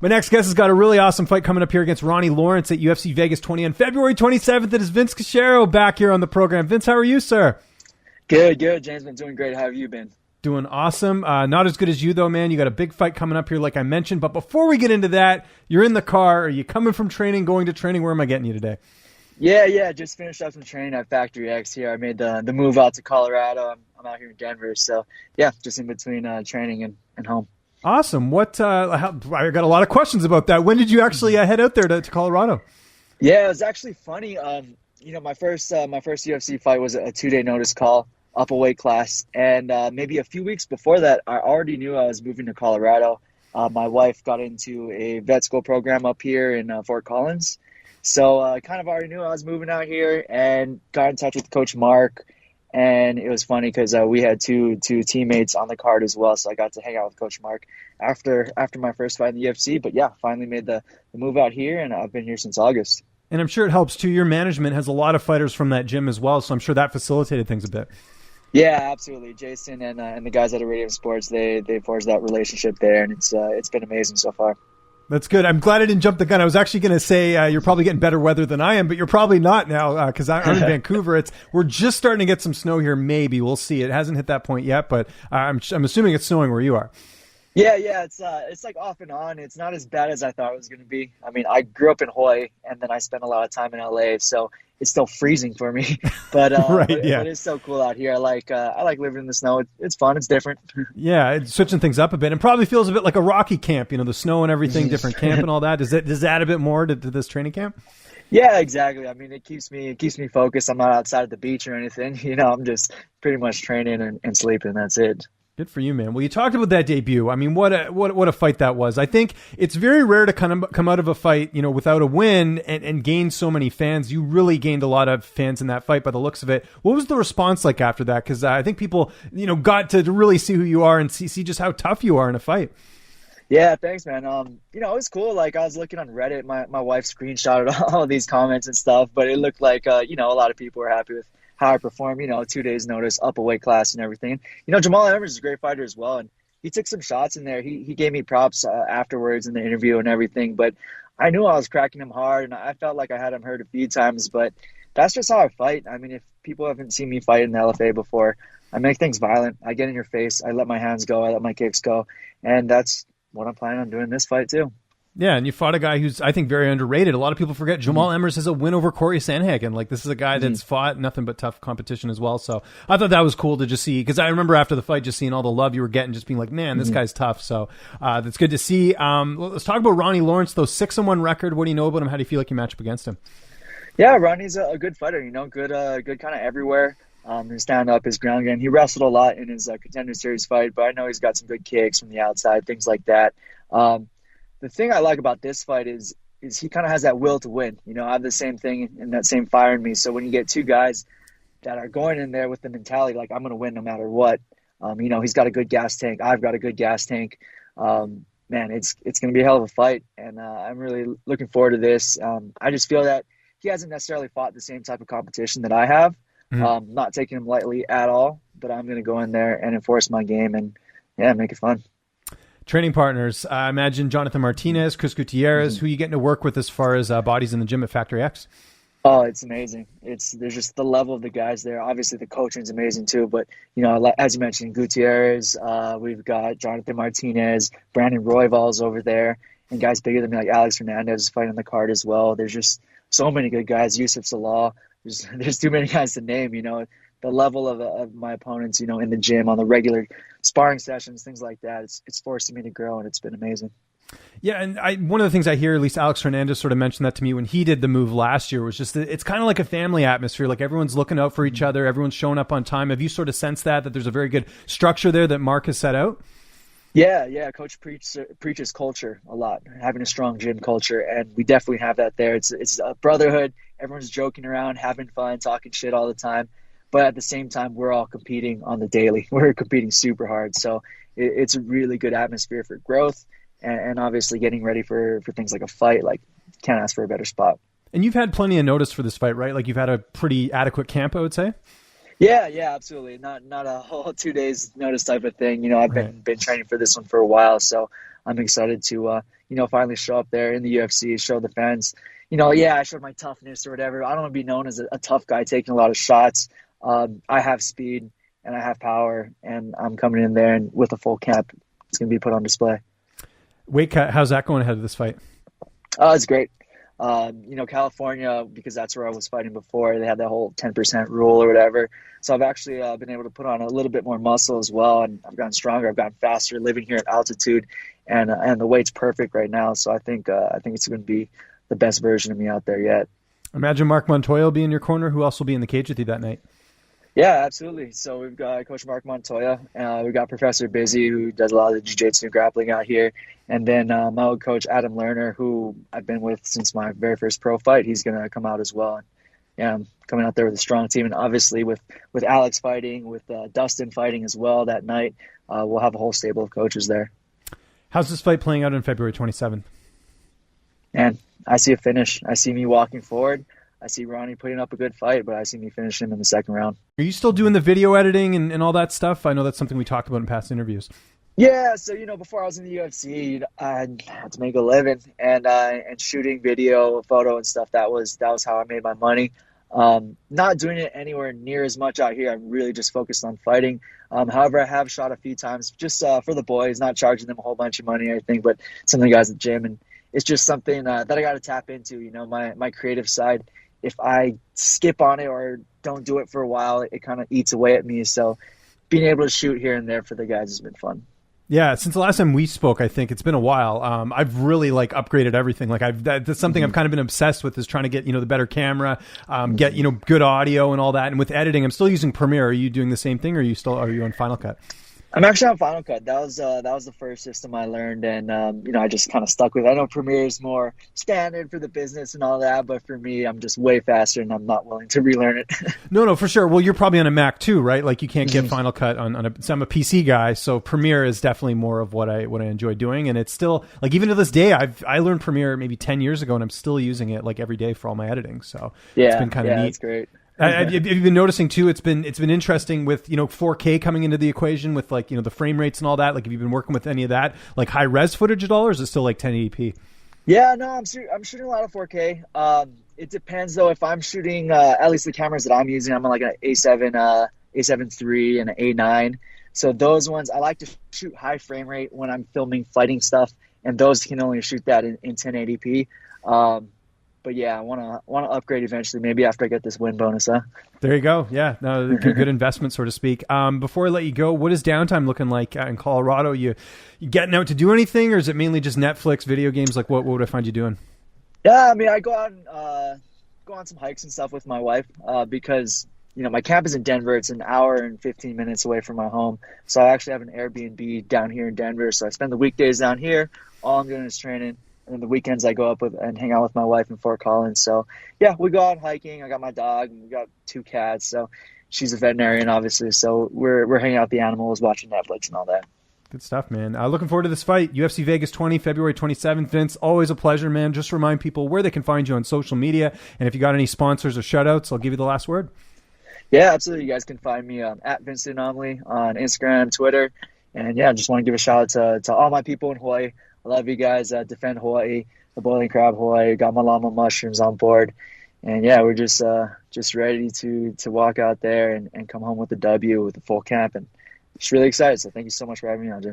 My next guest has got a really awesome fight coming up here against Ronnie Lawrence at UFC Vegas 20 on February 27th. It is Vince Cachero back here on the program. Vince, how are you, sir? Good. James, been doing great. How have you been? Doing awesome. Not as good as you, though, man. You got a big fight coming up here, like I mentioned. But before we get into that, you're in the car. Are you coming from training, going to training? Where am I getting you today? Yeah. Just finished up some training at Factory X here. I made the move out to Colorado. I'm out here in Denver. So, yeah, just in between training and home. Awesome. I got a lot of questions about that. When did you actually head out there to Colorado? Yeah, it was actually funny. My first UFC fight was a 2-day notice call, up a weight class. And maybe a few weeks before that, I already knew I was moving to Colorado. My wife got into a vet school program up here in Fort Collins. So I kind of already knew I was moving out here and got in touch with Coach Mark. And it was funny because we had two teammates on the card as well. So I got to hang out with Coach Mark after my first fight in the UFC. But yeah, finally made the move out here, and I've been here since August. And I'm sure it helps too. Your management has a lot of fighters from that gym as well. So I'm sure that facilitated things a bit. Yeah, absolutely. Jason and the guys at Iridium Sports, they forged that relationship there, and it's been amazing so far. That's good. I'm glad I didn't jump the gun. I was actually going to say you're probably getting better weather than I am, but you're probably not now because I'm in Vancouver. We're just starting to get some snow here. Maybe we'll see. It hasn't hit that point yet, but I'm assuming it's snowing where you are. Yeah. It's like off and on. It's not as bad as I thought it was going to be. I mean, I grew up in Hawaii, and then I spent a lot of time in LA, so it's still freezing for me. But right, but it's so cool out here. I like living in the snow. It's fun. It's different. Yeah, it's switching things up a bit, and probably feels a bit like a Rocky camp. The snow and everything, different camp and all that. Does that add a bit more to this training camp? Yeah, exactly. I mean, it keeps me focused. I'm not outside of the beach or anything. I'm just pretty much training and sleeping. That's it. Good for you, man. Well, you talked about that debut. I mean, what a fight that was. I think it's very rare to kind of come out of a fight, without a win and gain so many fans. You really gained a lot of fans in that fight by the looks of it. What was the response like after that? Because I think people, got to really see who you are and see just how tough you are in a fight. Yeah, thanks, man. It was cool. Like, I was looking on Reddit. My wife screenshotted all of these comments and stuff, but it looked like, a lot of people were happy with how I performed, 2 days notice, up a weight class and everything. Jamal Emmers is a great fighter as well, and he took some shots in there. He gave me props afterwards in the interview and everything, but I knew I was cracking him hard, and I felt like I had him hurt a few times, but that's just how I fight. I mean, if people haven't seen me fight in the LFA before, I make things violent. I get in your face. I let my hands go. I let my kicks go, and that's what I'm planning on doing this fight too. Yeah, and you fought a guy who's, I think, very underrated. A lot of people forget Jamal Emmers has a win over Corey Sandhagen. Like, this is a guy that's fought nothing but tough competition as well. So I thought that was cool to just see, because I remember after the fight just seeing all the love you were getting, just being like, man, this guy's tough. So that's good to see. Let's talk about Ronnie Lawrence, though. 6-1 record. What do you know about him? How do you feel like you match up against him? Yeah, Ronnie's a good fighter, good kind of everywhere. His stand-up, his ground game. He wrestled a lot in his Contender Series fight, but I know he's got some good kicks from the outside, things like that. The thing I like about this fight is he kind of has that will to win. I have the same thing and that same fire in me. So when you get two guys that are going in there with the mentality like, I'm going to win no matter what, he's got a good gas tank. I've got a good gas tank. Man, it's going to be a hell of a fight, and I'm really looking forward to this. I just feel that he hasn't necessarily fought the same type of competition that I have. Not taking him lightly at all, but I'm going to go in there and enforce my game and, make it fun. Training partners, I imagine Jonathan Martinez, Chris Gutierrez, who are you getting to work with as far as bodies in the gym at Factory X? Oh, it's amazing. There's just the level of the guys there. Obviously, the coaching is amazing too. But, as you mentioned, Gutierrez, we've got Jonathan Martinez, Brandon Royval's over there, and guys bigger than me like Alex Hernandez is fighting on the card as well. There's just so many good guys. Yusuf Salah. There's too many guys to name, The level of my opponents, in the gym, on the regular sparring sessions, things like that, it's forcing me to grow, and it's been amazing. Yeah, and one of the things I hear, at least Alex Hernandez sort of mentioned that to me when he did the move last year, was just that it's kind of like a family atmosphere. Like, everyone's looking out for each other. Everyone's showing up on time. Have you sort of sensed that there's a very good structure there that Mark has set out? Yeah. Coach preaches culture a lot, having a strong gym culture, and we definitely have that there. It's a brotherhood. Everyone's joking around, having fun, talking shit all the time. But at the same time, we're all competing on the daily. We're competing super hard. So it's a really good atmosphere for growth and obviously getting ready for things like a fight. Like, can't ask for a better spot. And you've had plenty of notice for this fight, right? Like, you've had a pretty adequate camp, I would say? Yeah, absolutely. Not a whole 2 days notice type of thing. I've Right. been training for this one for a while, so I'm excited to finally show up there in the UFC, show the fans. Yeah, I showed my toughness or whatever. I don't want to be known as a tough guy taking a lot of shots. I have speed and I have power, and I'm coming in there and with a full camp, it's going to be put on display. Weight cut, how's that going ahead of this fight? It's great. California, because that's where I was fighting before, they had that whole 10% rule or whatever. So I've actually been able to put on a little bit more muscle as well, and I've gotten stronger. I've gotten faster living here at altitude, and the weight's perfect right now. So I think it's going to be the best version of me out there yet. Imagine Mark Montoya will be in your corner. Who else will be in the cage with you that night? Yeah, absolutely. So we've got Coach Mark Montoya. We've got Professor Busy, who does a lot of the jiu-jitsu and grappling out here. And then my old coach, Adam Lerner, who I've been with since my very first pro fight. He's going to come out as well. And, yeah, I'm coming out there with a strong team. And obviously with Alex fighting, with Dustin fighting as well that night, we'll have a whole stable of coaches there. How's this fight playing out on February 27th? And I see a finish. I see me walking forward. I see Ronnie putting up a good fight, but I see me finish him in the second round. Are you still doing the video editing and all that stuff? I know that's something we talked about in past interviews. Yeah, so before I was in the UFC, I had to make a living, and shooting video, photo, and stuff. That was how I made my money. Not doing it anywhere near as much out here. I'm really just focused on fighting. However, I have shot a few times just for the boys, not charging them a whole bunch of money or anything, but some of the guys at the gym, and it's just something that I got to tap into. My creative side. If I skip on it or don't do it for a while, it kind of eats away at me. So being able to shoot here and there for the guys has been fun. Yeah, since the last time we spoke, I think it's been a while. I've really upgraded everything. That's something I've kind of been obsessed with, is trying to get the better camera, get good audio and all that. And with editing, I'm still using Premiere. Are you doing the same thing, or are you on Final Cut? I'm actually on Final Cut. That was the first system I learned, and I just kind of stuck with it. I know Premiere is more standard for the business and all that, but for me, I'm just way faster, and I'm not willing to relearn it. No, for sure. Well, you're probably on a Mac too, right? Like you can't get Final Cut so I'm a PC guy, so Premiere is definitely more of what I enjoy doing, and it's still even to this day, I learned Premiere maybe 10 years ago, and I'm still using it every day for all my editing. So yeah, it's been kind of neat. It's great. Have you been noticing too? It's been interesting with 4K coming into the equation with the frame rates and all that. Have you been working with any of that high res footage at all, or is it still 1080p? Yeah, no, I'm shooting a lot of 4K. It depends though. If I'm shooting, at least the cameras that I'm using, I'm on an A7 III and an A9. So those ones, I like to shoot high frame rate when I'm filming fighting stuff, and those can only shoot that in 1080p. But yeah, I want to upgrade eventually, maybe after I get this win bonus, huh? There you go. Yeah, no, good investment, so to speak. Before I let you go, what is downtime looking like in Colorado? You getting out to do anything, or is it mainly just Netflix, video games? What would I find you doing? Yeah, I mean, I go on some hikes and stuff with my wife because my camp is in Denver. It's an hour and 15 minutes away from my home, so I actually have an Airbnb down here in Denver. So I spend the weekdays down here. All I'm doing is training. And then the weekends I go up and hang out with my wife in Fort Collins. So yeah, we go out hiking. I got my dog, and we got 2 cats. So she's a veterinarian, obviously. So we're hanging out with the animals, watching Netflix and all that. Good stuff, man. Looking forward to this fight. UFC Vegas 20, February 27th. Vince, always a pleasure, man. Just remind people where they can find you on social media. And if you got any sponsors or shout-outs, I'll give you the last word. Yeah, absolutely. You guys can find me at Vince Anomaly on Instagram, Twitter. And yeah, I just want to give a shout-out to all my people in Hawaii. I love you guys. Defend Hawaii, the boiling crab Hawaii. Got my llama mushrooms on board, and yeah, we're just ready to walk out there and come home with the W with the full camp, and just really excited. So thank you so much for having me on, Jay.